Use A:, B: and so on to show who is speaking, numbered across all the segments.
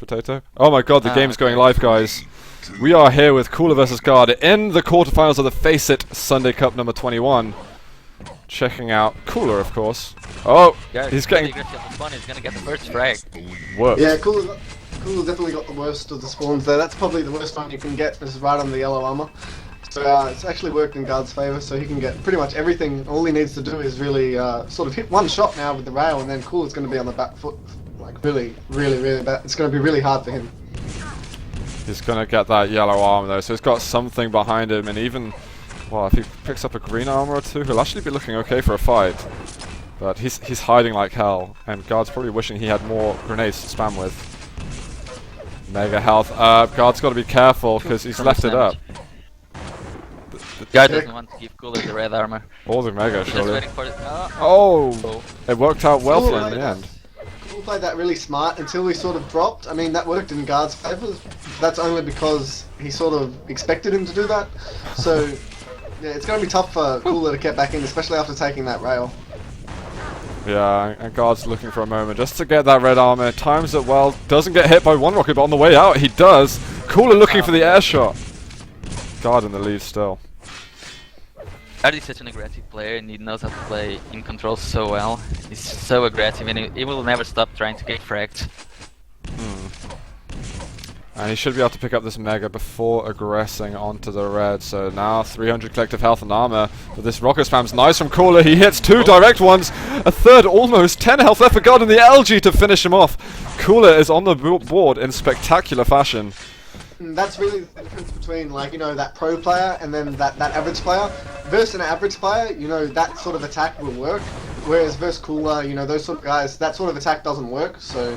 A: potato. Oh my god, the game's going live, guys. We are here with Cooler versus Guard in the quarterfinals of the FACEIT Sunday Cup number 21. Checking out Cooler, of course. Oh, he's getting...
B: He's gonna get the first frag.
A: Worked.
C: Yeah, Cooler definitely got the worst of the spawns there. That's probably the worst one you can get, is right on the yellow armor. So it's actually worked in Guard's favour, so he can get pretty much everything. All he needs to do is really sort of hit one shot now with the rail, and then Cooler's going to be on the back foot. Like really bad. It's going to be really hard for him. He's
A: going to get that yellow armor though, so he's got something behind him, and even, well, if he picks up a green armor or two, he'll actually be looking okay for a fight. But he's hiding like hell, and Guard's probably wishing he had more grenades to spam with. Mega health. Guard's got to be careful because he's left it up.
B: Guard doesn't want to give Cooler the red armor.
A: Or the mega, surely.
B: Oh!
A: It worked out well for him in the end.
C: Cooler played that really smart until he sort of dropped. I mean, that worked in Guard's favour. That's only because he sort of expected him to do that. So, yeah, it's going to be tough for Cooler to get back in, especially after taking that rail.
A: Yeah, and Guard's looking for a moment just to get that red armor. Times it well. Doesn't get hit by one rocket, but on the way out, he does. Cooler looking for the air shot. Guard in the lead still.
B: Guard is such an aggressive player, and he knows how to play in control so well. He's so aggressive, and he will never stop trying to get fragged.
A: And he should be able to pick up this mega before aggressing onto the red. So now 300 collective health and armor. But this rocket spam's nice from Cooler. He hits two direct ones. A third almost. 10 health left for Guard in the LG to finish him off. Cooler is on the board in spectacular fashion.
C: That's really the difference between, like, you know, that pro player and then that average player. Versus an average player, you know, that sort of attack will work. Whereas versus Cooler, you know, those sort of guys, that sort of attack doesn't work. So,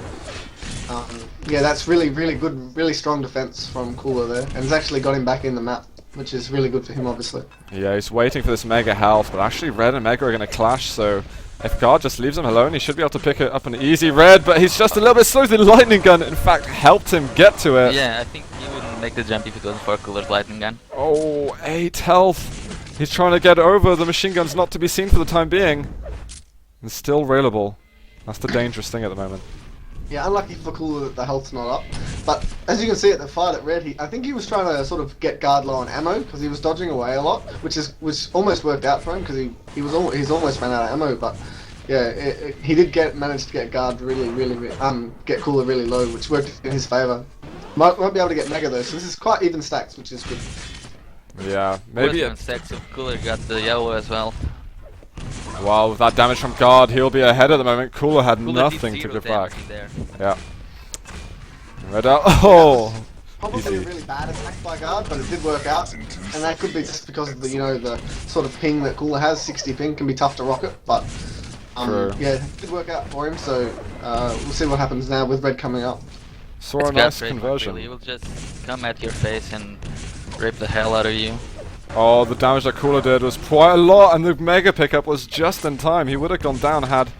C: yeah, that's really good, really strong defense from Cooler there. And it's actually got him back in the map, which is really good for him, obviously.
A: Yeah, he's waiting for this mega health, but actually red and mega are going to clash, so... If Guard just leaves him alone, he should be able to pick it up an easy red, but he's just a little bit slow. The lightning gun, in fact, helped him get to it.
B: Yeah, I think he wouldn't make the jump if it wasn't for Cooler's lightning gun.
A: Oh, 8 health. He's trying to get over. The machine gun's not to be seen for the time being. And still railable. That's the dangerous thing at the moment.
C: Yeah, unlucky for Cooler that the health's not up. But as you can see at the fight at red, I think he was trying to sort of get Guard low on ammo because he was dodging away a lot, which almost worked out for him because he's almost ran out of ammo. But yeah, he did manage to get Guard get Cooler really low, which worked in his favour. Won't be able to get mega though, so this is quite even stacks, which is good.
A: Yeah, maybe
B: even stacks, so Cooler got the yellow as well.
A: Wow, with that damage from Guard, he'll be ahead at the moment. Cooler had nothing to give back. Yeah. Red out. Oh!
C: Probably a really bad attack by Guard, but it did work out. And that could be just because of the, you know, the sort of ping that Cooler has. 60 ping can be tough to rocket, but yeah, it did work out for him. So we'll see what happens now with red coming up.
A: Saw a nice conversion.
B: He will just come at your face and rip the hell out of you.
A: Oh, the damage that Cooler did was quite a lot, and the mega pickup was just in time. He would have gone down had,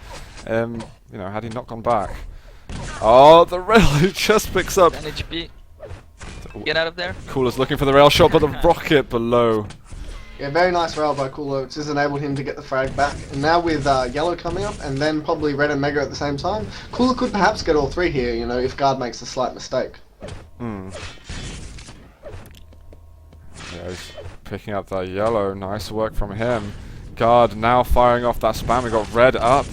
A: you know, had he not gone back. Oh, the rail he just picks up.
B: 10 HP. Get out of there.
A: Cooler's looking for the rail shot, but the rocket below.
C: Yeah, very nice rail by Cooler, which has enabled him to get the frag back. And now with yellow coming up, and then probably red and mega at the same time, Cooler could perhaps get all three here, you know, if Guard makes a slight mistake.
A: Yeah, he's picking up that yellow. Nice work from him. Guard now firing off that spam. We got red up.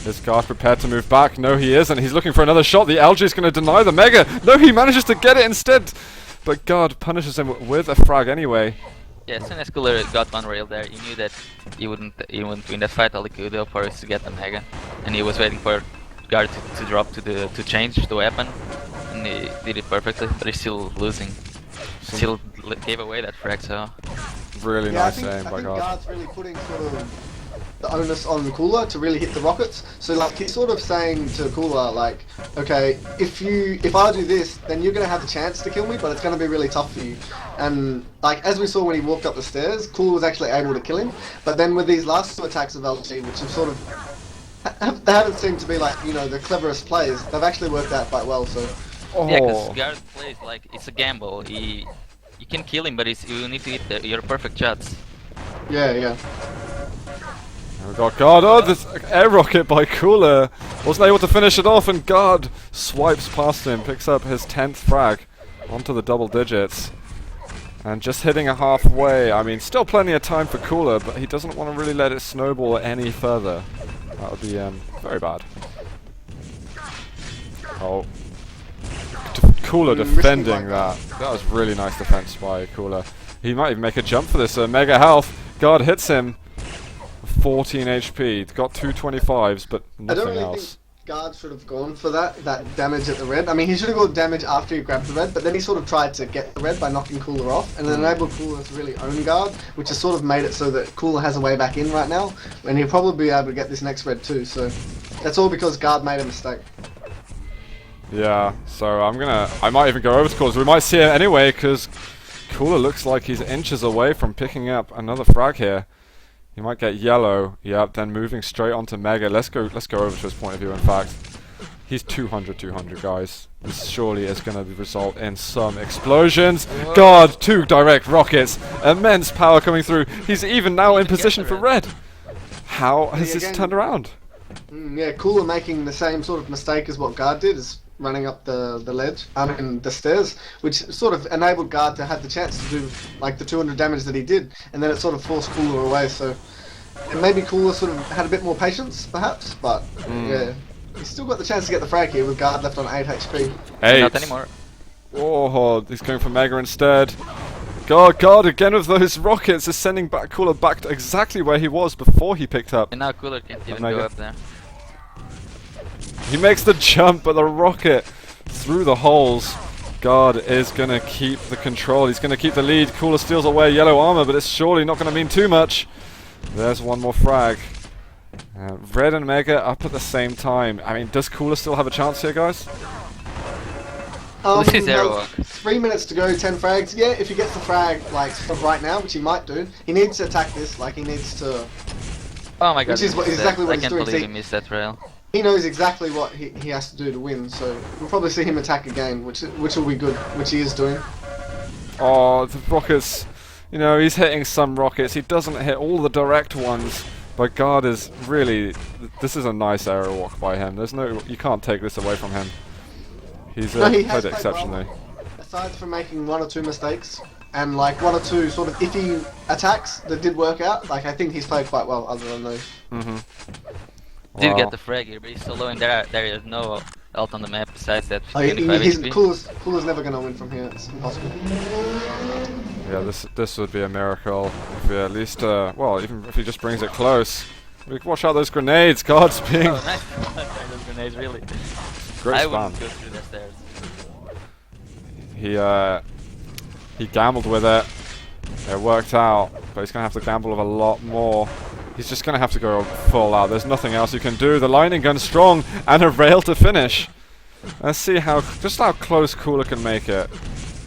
A: Is Guard prepared to move back? No, he isn't. He's looking for another shot. The LG is going to deny the mega. No, he manages to get it instead. But Guard punishes him with a frag anyway.
B: Yeah, as soon as Cooler got one rail there, he knew that he wouldn't win that fight. All he could do for is to get the mega, and he was waiting for Guard to drop to change the weapon, and he did it perfectly. But he's still losing. Still gave away that frag, so...
A: Really nice aim by
C: I think
A: Guard.
C: Guard's really putting sort of the onus on Cooler to really hit the rockets. So like he's sort of saying to Cooler, like, okay, if I do this, then you're gonna have the chance to kill me, but it's gonna be really tough for you. And like as we saw when he walked up the stairs, Cooler was actually able to kill him. But then with these last two attacks of LG, which have sort of they haven't seemed to be like, you know, the cleverest plays, they've actually worked out quite well. So
B: yeah, because Guard plays like it's a gamble. You can kill him, but you need to hit your perfect shots.
C: Yeah.
A: We got Guard. Oh, this air rocket by Cooler. Wasn't able to finish it off, and Guard swipes past him, picks up his 10th frag onto the double digits. And just hitting a halfway. I mean, still plenty of time for Cooler, but he doesn't want to really let it snowball any further. That would be very bad. Oh. Cooler defending that. That was really nice defense by Cooler. He might even make a jump for this. Mega health. Guard hits him. 14 HP. Got 225s, but nothing
C: I don't really
A: else.
C: think Guard should have gone for that damage at the red. I mean, he should have gone damage after he grabbed the red, but then he sort of tried to get the red by knocking Cooler off, and then enabled Cooler to really own Guard, which has sort of made it so that Cooler has a way back in right now, and he'll probably be able to get this next red too, so that's all because Guard made a mistake.
A: Yeah, so I might even go over to Cooler. We might see it anyway, because Cooler looks like he's inches away from picking up another frag here. He might get yellow. Yep, then moving straight onto Mega. Let's go over to his point of view, in fact. He's 200, guys. This surely is going to result in some explosions.
B: Whoa.
A: God, 2 direct rockets. Immense power coming through. He's even now in position for red. How has this turned around?
C: Yeah, Cooler making the same sort of mistake as what Guard did, is running up the ledge, the stairs, which sort of enabled Guard to have the chance to do like the 200 damage that he did, and then it sort of forced Cooler away, so maybe Cooler sort of had a bit more patience, perhaps, but yeah, he's still got the chance to get the frag here with Guard left on 8 HP.
A: 8.
B: Not anymore.
A: Oh, he's going for Mega instead. God, again with those rockets is sending back Cooler back to exactly where he was before he picked up.
B: And now Cooler can't even
A: Mega.
B: go up there.
A: He makes the jump, but the rocket through the holes. Guard is going to keep the control. He's going to keep the lead. Cooler steals away yellow armor, but it's surely not going to mean too much. There's one more frag. Red and Mega up at the same time. I mean, does Cooler still have a chance here, guys?
B: This is Airwalk.
C: 3 minutes to go, 10 frags. Yeah, if he gets the frag like right now, which he might do, he needs to attack this. Like he needs to.
B: Oh my god.
C: Which is exactly what
B: I
C: he's
B: can't
C: doing.
B: believe he missed that rail.
C: He knows exactly what he has to do to win, so we'll probably see him attack again, which will be good, which he is doing.
A: Oh, the rockets. You know, he's hitting some rockets. He doesn't hit all the direct ones. But Guard is really. This is a nice arrow walk by him. There's no. You can't take this away from him. He's
C: No, he
A: played
C: has
A: it
C: played
A: exceptionally.
C: well. Aside from making 1 or 2 mistakes, and like 1 or 2 sort of iffy attacks that did work out, like I think he's played quite well other than those.
B: Did get the frag here, but he's so low, and there is no ult on the map besides that
C: Oh,
B: 25
C: he's
B: HP.
C: Cooler's never gonna win from here. It's impossible.
A: Yeah, this would be a miracle if he at least, well, even if he just brings it close. Watch out those grenades, God's being
B: Oh, nice. Those grenades, really.
A: great
B: I
A: spam.
B: wouldn't go through the stairs.
A: He gambled with it. It worked out, but he's gonna have to gamble with a lot more. He's just gonna have to go full out. There's nothing else you can do. The lightning gun's strong and a rail to finish. Let's see how close Cooler can make it.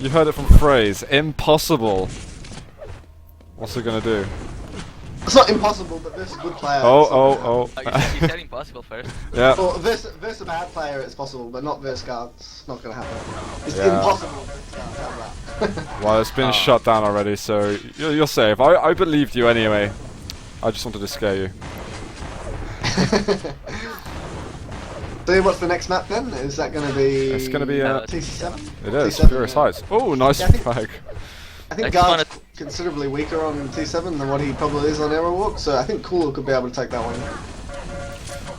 A: You heard it from Phrase. Impossible. What's he gonna do?
C: It's not impossible, but versus a good player.
A: Oh.
B: Oh, you said impossible first.
A: Yeah.
C: Well, versus a bad player, it's possible, but not versus Guard. It's not gonna happen. It's
A: Yeah.
C: impossible versus Guard. How's that?
A: Well, it's been shut down already, so you're safe. I believed you anyway. I just wanted to scare you.
C: So what's the next map then? Is that going to be?
A: It's gonna be
C: TC7.
A: It is
C: T7,
A: Furious
C: yeah.
A: Heights. Oh, nice
C: Yeah, I think-
A: flag.
C: I think
B: I just
C: Guard's considerably weaker on T7 than what he probably is on Aerowalk, so I think Cooler could be able to take that one.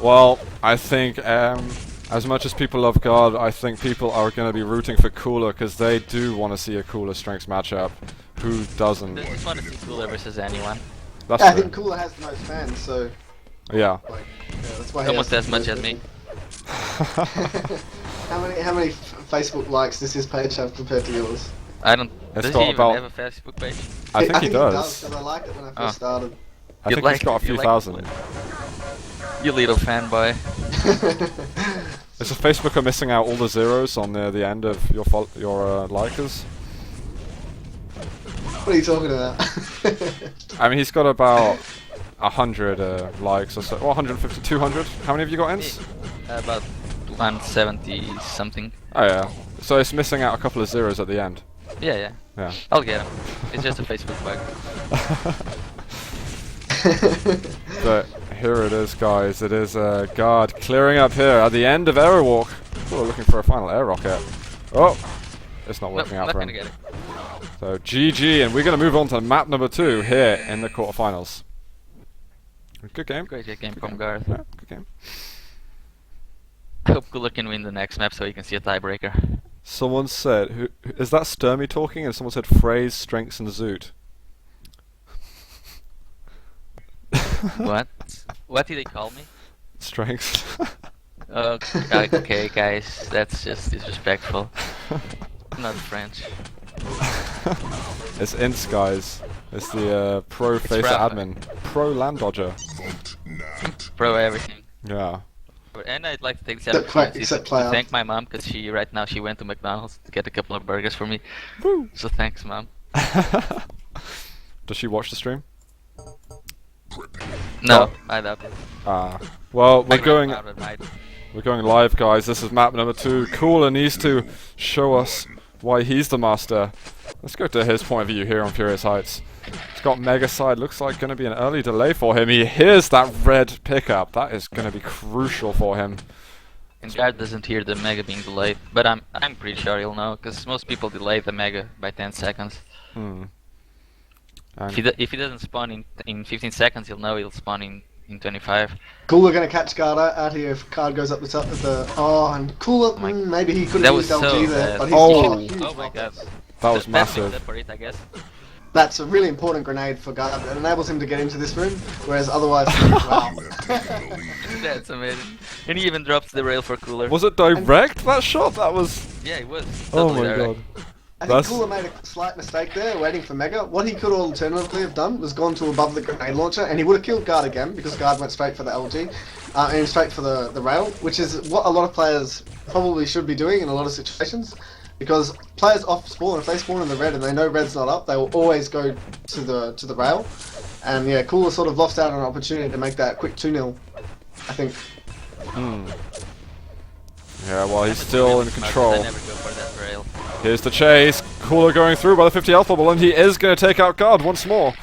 A: Well, I think as much as people love Guard, I think people are going to be rooting for Cooler because they do want to see a Cooler strengths matchup. Who doesn't?
B: I just want to see Cooler versus anyone.
A: That's
C: Yeah, I
A: true.
C: think Cooler has the most fans, so
A: Yeah.
C: like, yeah, that's why. he
B: Almost
C: has
B: as much
C: the
B: as
C: most
B: me.
C: How many Facebook likes does his page have compared to yours?
B: I don't.
A: It's
B: Does
A: got
B: he even
A: about-
B: have a Facebook page?
A: I think he does.
C: because I liked it when I first
B: Oh.
C: started.
A: I
B: You
A: think
B: like
A: he's got a
B: it, you
A: few
B: like
A: thousand.
B: it. You little fanboy.
A: Is the Facebooker missing out all the zeros on the end of your likers?
C: What are you talking about?
A: I mean, he's got about 100 likes or so. Or 150, 200. How many have you got ins?
B: About 170 something.
A: Oh yeah. So it's missing out a couple of zeros at the end.
B: Yeah.
A: Yeah.
B: I'll get him. It's just a Facebook bug.
A: But here it is, guys. It is Guard clearing up here at the end of Airwalk. Cooler looking for a final air rocket. Oh, it's not working out
B: not
A: for
B: gonna
A: him.
B: get it.
A: So GG, and we're going to move on to map number 2 here in the quarterfinals. Good game.
B: Great game from Garth.
A: Yeah, good game.
B: I hope Cooler can win the next map so he can see a tiebreaker.
A: Someone said, who is that Sturmy talking? And someone said phrase, strengths, and zoot.
B: What? What did they call me?
A: Strengths.
B: Okay, guys, that's just disrespectful. I'm not French.
A: It's Ints, guys. It's the pro
B: It's
A: FACEIT
B: Rafa.
A: admin. Pro land dodger.
B: Pro everything.
A: Yeah.
B: And I'd like to take this
C: Except
B: opportunity
C: except
B: to
C: player.
B: thank my mom because right now she went to McDonald's to get a couple of burgers for me.
A: Woo.
B: So thanks, mom.
A: Does she watch the stream?
B: No, I doubt it.
A: Well,
B: My grandfather might.
A: we're going live, guys. This is map number 2. Cooler needs to show us why he's the master. Let's go to his point of view here on Furious Heights. He's got Mega Side. Looks like going to be an early delay for him. He hears that red pickup. That is going to be crucial for him.
B: And Guard doesn't hear the Mega being delayed, but I'm pretty sure he'll know because most people delay the Mega by 10 seconds.
A: Hmm.
B: If he doesn't spawn in 15 seconds, he'll know he'll spawn in 25.
C: Cooler gonna catch Guard out here if Guard goes up the top of the. Oh, and Cooler,
B: my-
C: maybe he could
B: That
C: have
B: was
C: used LG
B: so
C: there,
B: bad.
C: but he's
A: Oh.
C: got huge
B: Oh my god.
A: That was
B: That makes
A: massive.
B: up for it, I guess.
C: That's a really important grenade for Guard. It enables him to get into this room, whereas otherwise, wow.
B: That's amazing. And he even drops the rail for Cooler.
A: Was it direct, that shot? That was...
B: Yeah, it was.
A: Oh
B: Totally
A: my
B: direct.
A: god.
C: I
A: That's-
C: think Cooler made a slight mistake there, waiting for Mega. What he could alternatively have done was gone to above the grenade launcher, and he would have killed Guard again, because Guard went straight for the LG, and straight for the rail, which is what a lot of players probably should be doing in a lot of situations. Because players off spawn, if they spawn in the red and they know red's not up, they will always go to the rail. And yeah, Cooler sort of lost out on an opportunity to make that quick 2-0, I think.
A: Hmm. Yeah, well, he's still in
B: I
A: control.
B: never go for that rail.
A: Here's the chase. Cooler going through by the 50 health bubble, and he is going to take out Guard once more.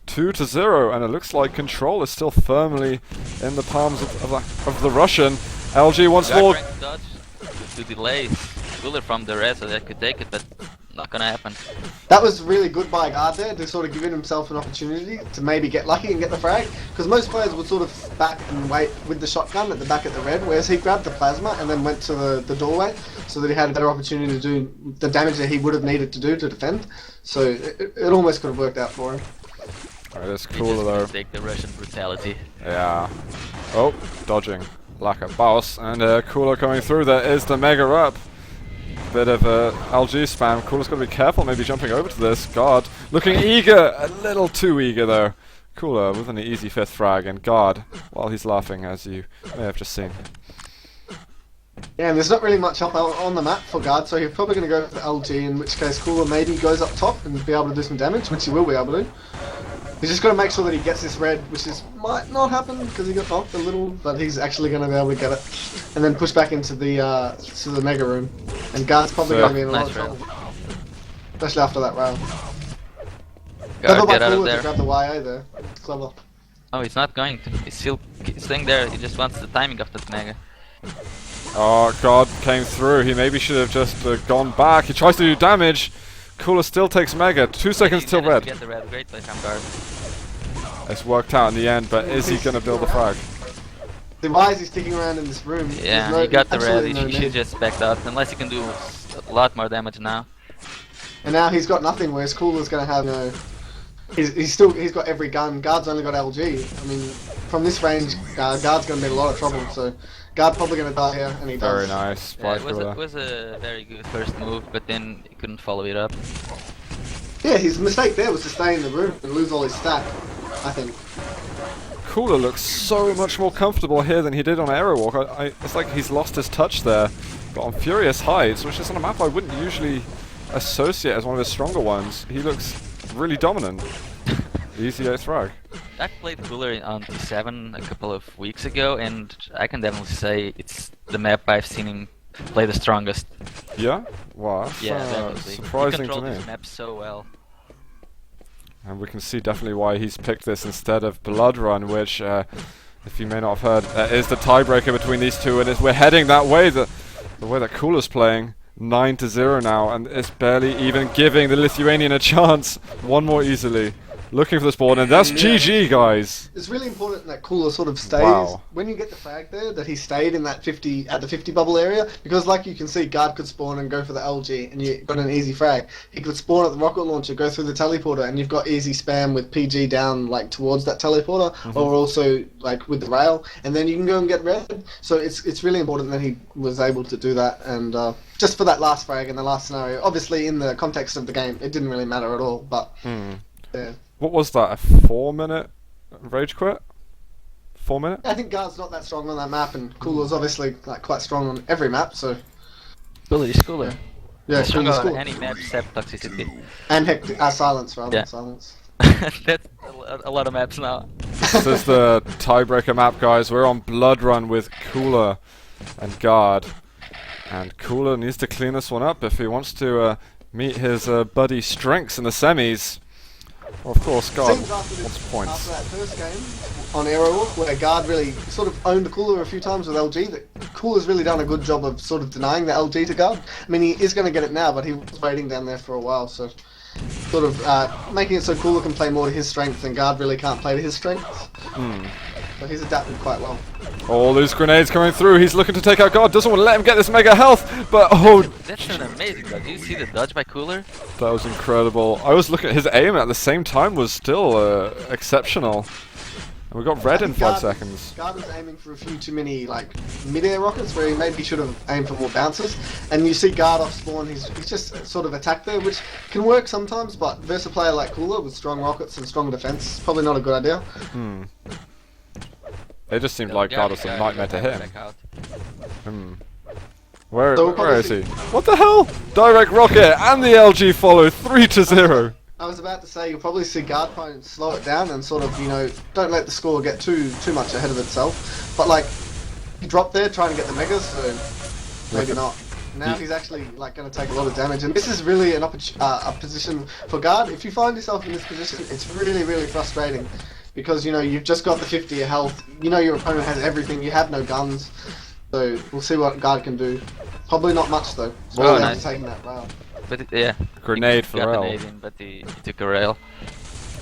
A: 2-0, and it looks like control is still firmly in the palms of the Russian. LG once
B: Guard
A: more.
B: trying to dodge to delay Cooler from the red so that could take it, but not gonna happen.
C: That was really good by Guard there to sort of give himself an opportunity to maybe get lucky and get the frag. Because most players would sort of back and wait with the shotgun at the back of the red, whereas he grabbed the plasma and then went to the doorway so that he had a better opportunity to do the damage that he would have needed to do to defend. So it almost could have worked out for him.
A: Alright, that's
B: We
A: Cooler
B: just
A: though.
B: take the Russian brutality.
A: Yeah. Oh, dodging. Like a boss. And Cooler coming through. There is the Mega up. Bit of LG spam. Cooler's got to be careful, maybe jumping over to this. Guard looking eager. A little too eager though. Cooler with an easy 5th frag. And Guard, while he's laughing, as you may have just seen.
C: Yeah, and there's not really much up on the map for Guard, so he's probably going to go for the LG, in which case Cooler maybe goes up top and be able to do some damage, which he will be able to. He's just got to make sure that he gets this red, which might not happen because he got knocked a little, but he's actually going to be able to get it. And then push back into the Mega room. And Guard's probably going to be in a lot of
B: Nice rail.
C: trouble. Especially after that round.
B: Guard, get out of
C: To
B: there.
C: grab the YA there. It's clever.
B: Oh, he's not going to. He's still staying there. He just wants the timing of that Mega.
A: Oh, Guard came through. He maybe should have just gone back. He tries to do damage. Cooler still takes Mega. 2 seconds till red.
B: Get the red. Great play from Guard.
A: It's worked out in the end, but is he going to build a frag?
C: Then why is he sticking around in this room?
B: Yeah,
C: There's
B: he got the red.
C: absolutely
B: He
C: no
B: should
C: need.
B: just back up. Unless he can do a lot more damage now.
C: And now he's got nothing, whereas Cooler's going to have, you know, he's got every gun. Guard's only got LG. I mean, from this range, Guard's going to be in a lot of trouble. So Guard probably going to die here, and he does.
A: Very nice.
B: Yeah,
A: Spike
B: it
A: over there.
B: was a very good first move, but then he couldn't follow it up.
C: Yeah, his mistake there was to stay in the room and lose all his stack, I think.
A: Cooler looks so much more comfortable here than he did on Aerowalk. It's like he's lost his touch there. But on Furious Heights, which is on a map I wouldn't usually associate as one of his stronger ones, he looks really dominant. Easy 8th frag.
B: I played Cooler on T7 a couple of weeks ago, and I can definitely say it's the map I've seen him play the strongest.
A: Yeah? Wow, that's
B: Yeah, definitely.
A: surprising
B: he
A: to
B: controlled
A: me.
B: this map so well.
A: And we can see definitely why he's picked this instead of Blood Run, which If you may not have heard, is the tiebreaker between these two, and we're heading that way. The way that Cooler's playing, 9-0 now, and it's barely even giving the Lithuanian a chance. One more easily. Looking for the spawn, and that's GG, guys.
C: It's really important that Cooler sort of stays when you get the frag there, that he stayed in that 50 at the 50 bubble area, because like you can see, Guard could spawn and go for the LG, and you got an easy frag. He could spawn at the rocket launcher, go through the teleporter, and you've got easy spam with PG down like towards that teleporter, or also like with the rail, and then you can go and get red. So it's really important that he was able to do that, and just for that last frag in the last scenario. Obviously, in the context of the game, it didn't really matter at all, but yeah.
A: What was that, a 4-minute rage quit? 4 minute?
C: I think Guard's not that strong on that map, and Cooler's obviously like quite strong on every map, so...
B: Cooler is Cooler.
C: Yeah,
B: Strong
C: Cooler's
B: on
C: cool.
B: any map except Toxicity.
C: And Silence, rather than Silence.
B: That's a lot of maps now.
A: This is the tiebreaker map, guys. We're on Blood Run with Cooler and Guard. And Cooler needs to clean this one up if he wants to meet his buddy Strengths in the semis. Well, of course, Guard wants points.
C: After that first game on Aerowalk, where Guard really sort of owned the Cooler a few times with LG, that Cooler's really done a good job of sort of denying the LG to Guard. I mean, he is going to get it now, but he was waiting down there for a while, so sort of making it so Cooler can play more to his strengths and Guard really can't play to his strengths. So he's adapted quite well.
A: All these grenades coming through. He's looking to take out Guard. Doesn't want to let him get this mega health, but
B: that's an amazing dodge. Do you see the dodge by Cooler?
A: That was incredible. I was looking at his aim at the same time was still exceptional. And we got red in 5 seconds.
C: Guard was aiming for a few too many like mid-air rockets where he maybe should have aimed for more bounces. And you see Guard off spawn, he's just sort of attacked there, which can work sometimes, but versus a player like Cooler with strong rockets and strong defense, probably not a good idea.
A: It just seemed like Guard was a nightmare to hit him. Where is he? What the hell? Direct rocket and the LG follow 3-0.
C: I was about to say you'll probably see Guard try and slow it down and sort of, you know, don't let the score get too much ahead of itself. But like, he dropped there trying to get the megas, so maybe not. Now he's actually like going to take a lot of damage, and this is really a position for Guard. If you find yourself in this position, it's really frustrating. Because, you know, you've just got the 50 health, you know your opponent has everything, you have no guns, so we'll see what Guard can do. Probably not much though, so nice. Taking that rail.
B: But yeah,
A: grenade for rail.
B: Grenade in, but he took a rail.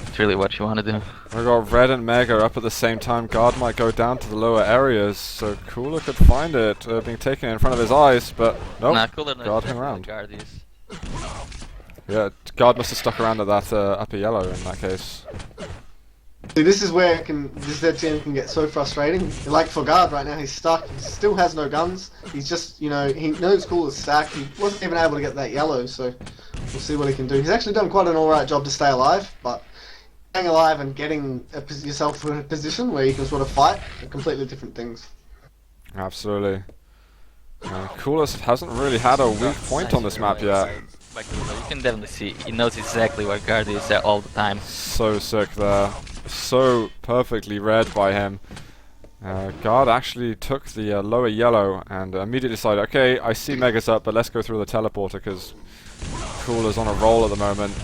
B: It's really what you want to do.
A: We got red and mega up at the same time. Guard might go down to the lower areas, so Cooler could find it being taken in front of his eyes, but nope,
B: nah, Cooler
A: Guard hung around.
B: Guard is.
A: Yeah, Guard must have stuck around at that upper yellow in that case.
C: See, this is where this ZTN can get so frustrating. Like for Guard right now, he's stuck. He still has no guns. He's just, you know, he knows Cooler's stacked. He wasn't even able to get that yellow, so we'll see what he can do. He's actually done quite an alright job to stay alive, but staying alive and getting yourself in a position where you can sort of fight are completely different things.
A: Absolutely. Cooler hasn't really had a weak point on this map yet.
B: You can definitely see, he knows exactly where Guard is at all the time.
A: So sick there. So perfectly read by him. Guard actually took the lower yellow and immediately decided, okay, I see Megas up, but let's go through the teleporter because Cooler's on a roll at the moment.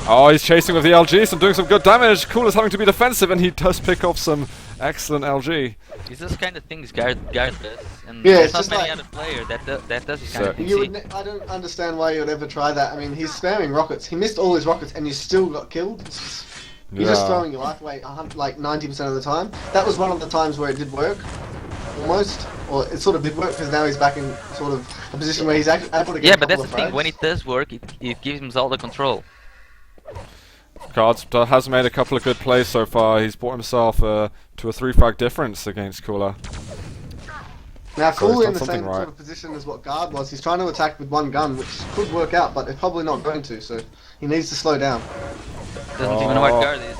A: Oh, he's chasing with the LGs and doing some good damage. Cooler's having to be defensive, and he does pick off some excellent LG.
B: It's those kind of things Guard does, and
C: yeah,
B: there's not many other players that does this kind of thing.
C: I don't understand why you would ever try that. I mean, he's spamming rockets. He missed all his rockets, and you still got killed. You're just throwing your life away like 90% of the time. That was one of the times where it did work, almost. Or it sort of did work because now he's back in sort of a position where he's actually able to get
B: but that's the thing. When it does work, it gives him all the control.
A: Guard has made a couple of good plays so far. He's brought himself to a 3-frag difference against Cooler.
C: Now,
A: So
C: Cooler
A: he's
C: in
A: done
C: the same
A: something right.
C: sort of position as what Guard was. He's trying to attack with one gun, which could work out, but it's probably not going to. So he needs to slow down.
B: Doesn't even know what Guard is.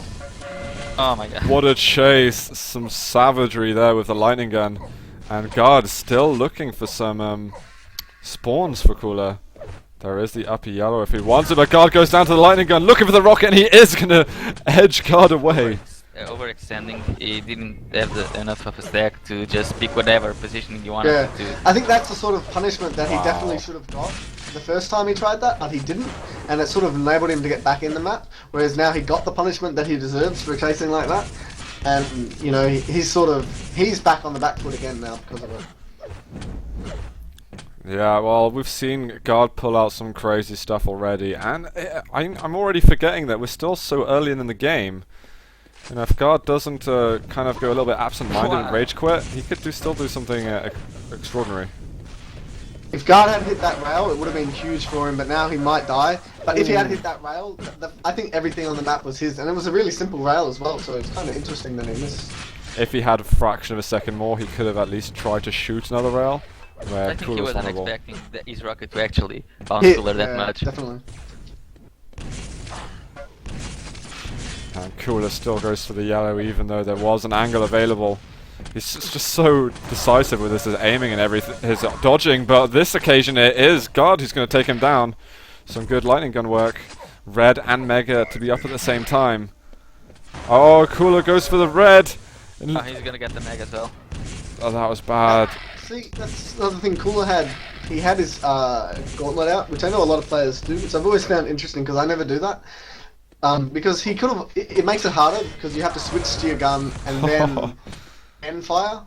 B: Oh my god.
A: What a chase. Some savagery there with the lightning gun. And Guard still looking for some spawns for Cooler. There is the upper yellow if he wants it, but Guard goes down to the lightning gun looking for the rocket, and he is going to edge Guard away.
B: Overextending, he didn't have enough of a stack to just pick whatever positioning you wanted to.
C: I think that's the sort of punishment that he definitely should have got the first time he tried that, but he didn't, and it sort of enabled him to get back in the map, whereas now he got the punishment that he deserves for chasing like that. and you know he's back on the back foot again now because of it.
A: Yeah, well, we've seen Guard pull out some crazy stuff already, and I'm already forgetting that we're still so early in the game. You know, if Guard doesn't kind of go a little bit absent-minded and rage quit, he could still do something extraordinary.
C: If Guard had hit that rail, it would have been huge for him, but now he might die. But if he had hit that rail, I think everything on the map was his, and it was a really simple rail as well, so it's kind of interesting that he missed.
A: If he had a fraction of a second more, he could have at least tried to shoot another rail.
B: I think he wasn't expecting his rocket to actually bounce Cooler that much.
C: Definitely.
A: And Cooler still goes for the yellow, even though there was an angle available. He's just so decisive with his aiming and everything, his dodging, but this occasion it is Guard who's going to take him down. Some good lightning gun work. Red and Mega to be up at the same time. Oh, Cooler goes for the red.
B: Oh, he's going to get the Mega as well.
A: Oh, that was bad.
C: See, that's another thing Cooler had. He had his gauntlet out, which I know a lot of players do, which I've always found interesting because I never do that. Because he could have, it makes it harder because you have to switch to your gun and then end fire.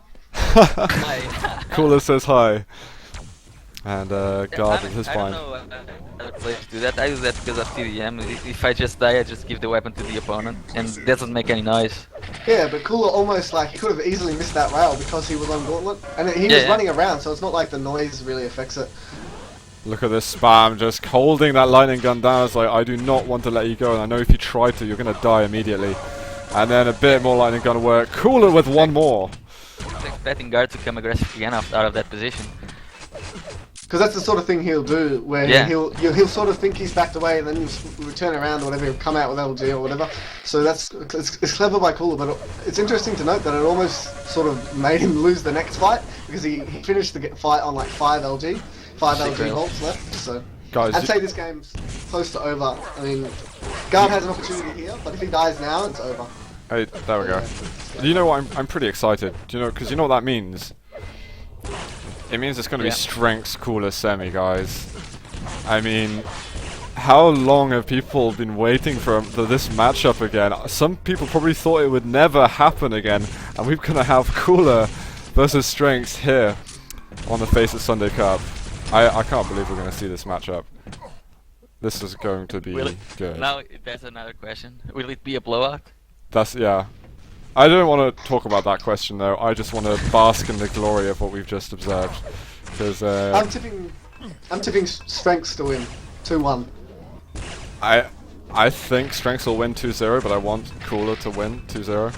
A: Cooler says hi. And Guard with his fine.
B: I don't know other players do that. I do that because of TDM. If I just die, I just give the weapon to the opponent, and it doesn't make any noise.
C: Yeah, but Cooler almost like he could have easily missed that rail because he was on gauntlet, and he was running around, so it's not like the noise really affects it.
A: Look at this spam, just holding that lightning gun down. It's like, I do not want to let you go, and I know if you try to, you're going to die immediately. And then a bit more lightning gun work. Cooler with one more.
B: I was expecting Guard to come aggressive again out of that position.
C: Because that's the sort of thing he'll do, where he'll sort of think he's backed away, and then he'll turn around or whatever, he'll come out with LG or whatever. So it's clever by Cooler, but it's interesting to note that it almost sort of made him lose the next fight, because he finished the fight on like 5 LG bolts left. So
A: Guys,
C: I'd say this game's close to over. I mean, Guard has an opportunity here, but if he dies now, it's over.
A: Hey, there we go. You know what? I'm pretty excited. Do you know? Because you know what that means. It means it's going to be Strengths Cooler semi, guys. I mean, how long have people been waiting for this matchup again? Some people probably thought it would never happen again, and we're going to have Cooler versus Strengths here on the FACEIT Sunday Cup. I can't believe we're going to see this matchup. This is going to be good.
B: Now, that's another question. Will it be a blowout?
A: Yeah. I don't want to talk about that question though. I just want to bask in the glory of what we've just observed. Because
C: I'm tipping Strengths to win 2-1.
A: I think Strengths will win 2-0, but I want Cooler to win 2-0.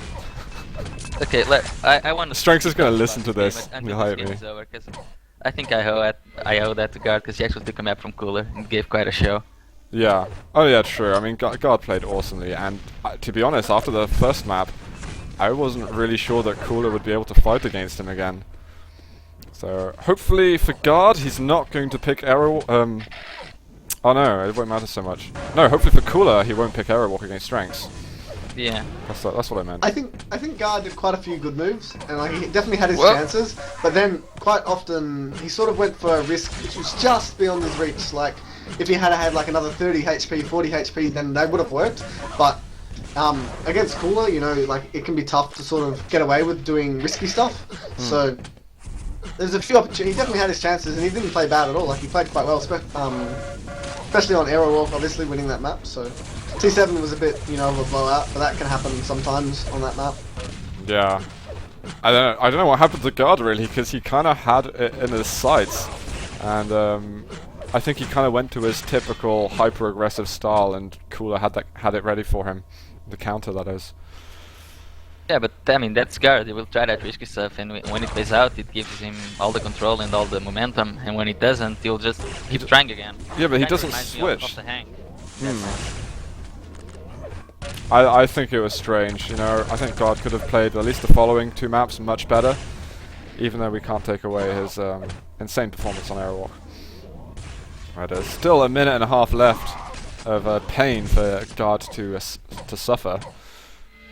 B: Okay, I want to.
A: Strengths is going to listen to this. He'll hate me.
B: I think I owe that to Guard because he actually took a map from Cooler and gave quite a show.
A: Yeah. Oh yeah, true. I mean, Guard played awesomely, and to be honest, after the first map, I wasn't really sure that Cooler would be able to fight against him again. So hopefully for Guard, he's not going to pick Arrow. Oh no, it won't matter so much. No, hopefully for Cooler, he won't pick Arrow Walk against Strengths.
B: Yeah.
A: That's what I meant.
C: I think Guard did quite a few good moves, and like he definitely had his chances. But then quite often he sort of went for a risk which was just beyond his reach. Like if he had had like another 30 HP, 40 HP, then they would have worked. But against Cooler, you know, like it can be tough to sort of get away with doing risky stuff. So there's a few opportunities. He definitely had his chances, and he didn't play bad at all. Like he played quite well, especially on Arrow Walk, obviously winning that map. So T7 was a bit, you know, of a blowout, but that can happen sometimes on that map.
A: Yeah. I don't know what happened to Guard really, because he kind of had it in his sights, and I think he kind of went to his typical hyper-aggressive style, and Cooler had it ready for him, the counter that is.
B: Yeah, but I mean that's Guard. He will try that risky stuff, and when it plays out, it gives him all the control and all the momentum. And when it doesn't, he'll just keep trying again.
A: Yeah, but he doesn't switch.
B: Of the hang.
A: I think it was strange, you know. I think Guard could have played at least the following 2 maps much better, even though we can't take away his insane performance on Airwalk. Right, there's still a minute and a half left of pain for Guard to suffer.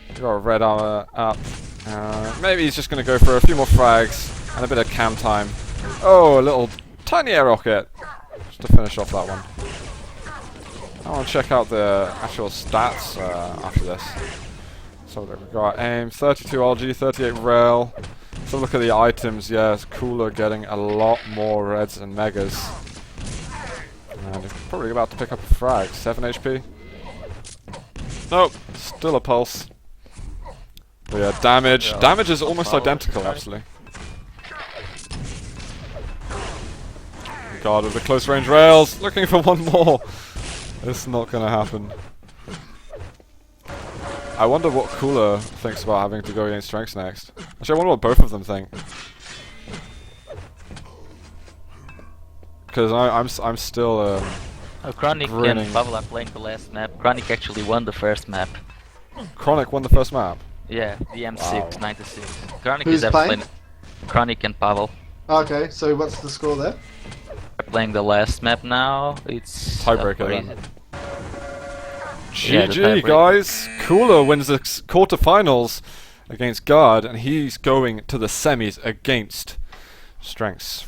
A: We've got a red armor up. Maybe he's just going to go for a few more frags and a bit of cam time. Oh, a little tiny air rocket just to finish off that one. I want to check out the actual stats after this. So we've got aim, 32 RG, 38 rail. So look at the items, yes, Cooler getting a lot more reds and megas. And he's probably about to pick up a frag. 7 HP. Nope, still a pulse. But yeah, damage.
B: Yeah,
A: Damage is almost
B: power,
A: identical,
B: right?
A: actually. God, with the close range rails, looking for one more. It's not gonna happen. I wonder what Cooler thinks about having to go against Strengths next. Actually, I wonder what both of them think. Because I'm still
B: Chronic
A: grinning.
B: and Pavel are playing the last map. Chronic actually won the first map.
A: Chronic won the first map.
B: Yeah, the M6,
A: Wow.
B: 96. Chronic
C: Who's
B: is
C: playing?
B: Chronic and Pavel
C: Okay, so what's the score there?
B: are playing the last map now. It's
A: Tiebreaker
B: what
A: then.
B: is it? Yeah, the
A: GG,
B: tiebreaker.
A: guys. Cooler wins the quarterfinals against Guard, and he's going to the semis against Strengths.